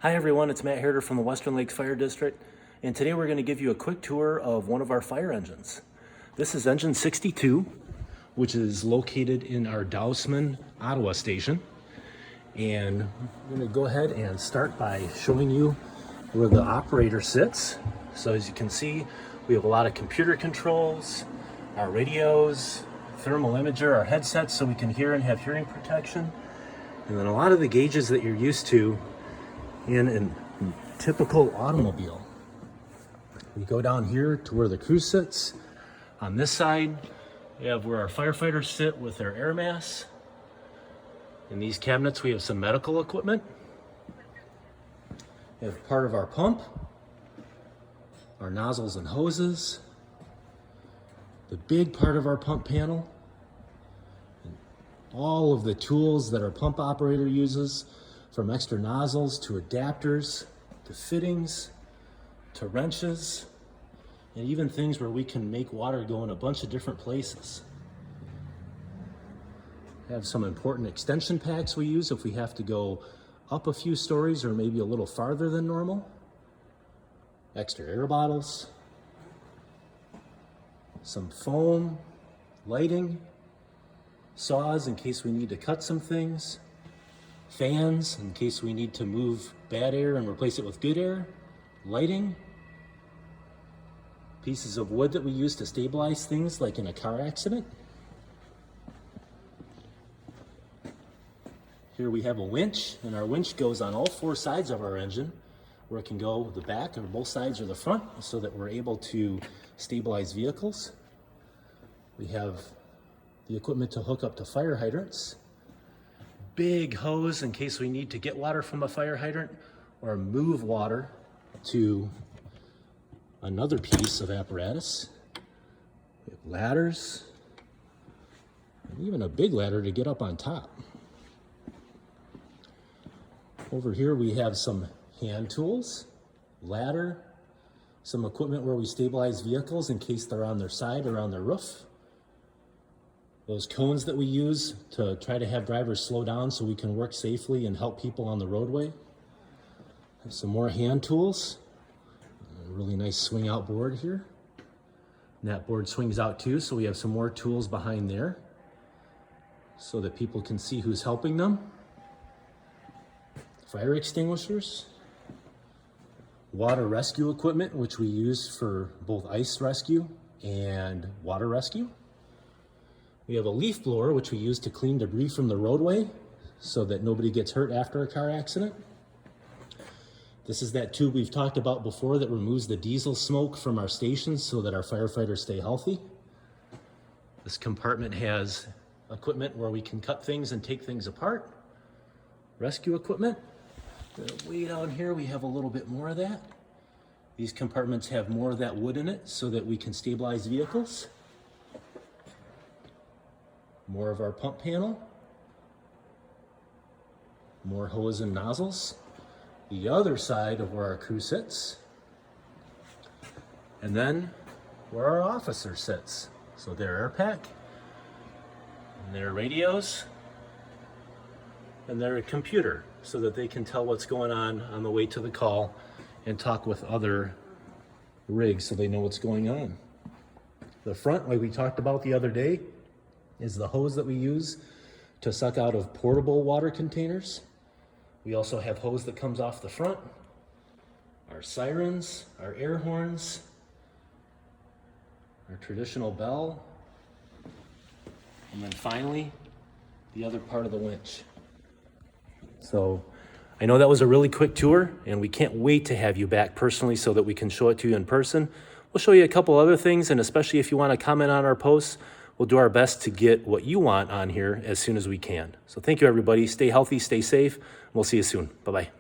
Hi everyone, it's Matt Herder from the Western Lakes Fire District, and today we're going to give you a quick tour of one of our fire engines. This is engine 62, which is located in our Dowsman, Ottawa station. And I'm going to go ahead and start by showing you where the operator sits. So as you can see, we have a lot of computer controls, our radios, thermal imager, our headsets so we can hear and have hearing protection, and then a lot of the gauges that you're used to in a typical automobile. We go down here to where the crew sits. On this side, we have where our firefighters sit with their air masks. In these cabinets, we have some medical equipment. We have part of our pump, our nozzles and hoses, the big part of our pump panel, and all of the tools that our pump operator uses, from extra nozzles to adapters to fittings to wrenches, and even things where we can make water go in a bunch of different places. We have some important extension packs we use if we have to go up a few stories or maybe a little farther than normal. Extra air bottles, some foam, lighting, saws in case we need to cut some things, fans in case we need to move bad air and replace it with good air, lighting, pieces of wood that we use to stabilize things like in a car accident. Here we have a winch, and our winch goes on all four sides of our engine, where it can go the back or both sides or the front, so that we're able to stabilize vehicles. We have the equipment to hook up to fire hydrants, big hose in case we need to get water from a fire hydrant or move water to another piece of apparatus. We have ladders, and even a big ladder to get up on top. Over here we have some hand tools, ladder, some equipment where we stabilize vehicles in case they're on their side or on their roof. Those cones that we use to try to have drivers slow down so we can work safely and help people on the roadway. Have some more hand tools. A really nice swing out board here. And that board swings out too, so we have some more tools behind there so that people can see who's helping them. Fire extinguishers. Water rescue equipment, which we use for both ice rescue and water rescue. We have a leaf blower, which we use to clean debris from the roadway so that nobody gets hurt after a car accident. This is that tube we've talked about before that removes the diesel smoke from our stations so that our firefighters stay healthy. This compartment has equipment where we can cut things and take things apart. Rescue equipment. Way down here, we have a little bit more of that. These compartments have more of that wood in it so that we can stabilize vehicles. More of our pump panel, more hose and nozzles, the other side of where our crew sits, and then where our officer sits. So their air pack, and their radios, and their computer so that they can tell what's going on the way to the call and talk with other rigs so they know what's going on. The front, like we talked about the other day, is the hose that we use to suck out of portable water containers. We also have hose that comes off the front, our sirens, our air horns, our traditional bell, and then finally, the other part of the winch. So I know that was a really quick tour, and we can't wait to have you back personally so that we can show it to you in person. We'll show you a couple other things, and especially if you want to comment on our posts, we'll do our best to get what you want on here as soon as we can. So thank you, everybody. Stay healthy, stay safe. We'll see you soon. Bye-bye.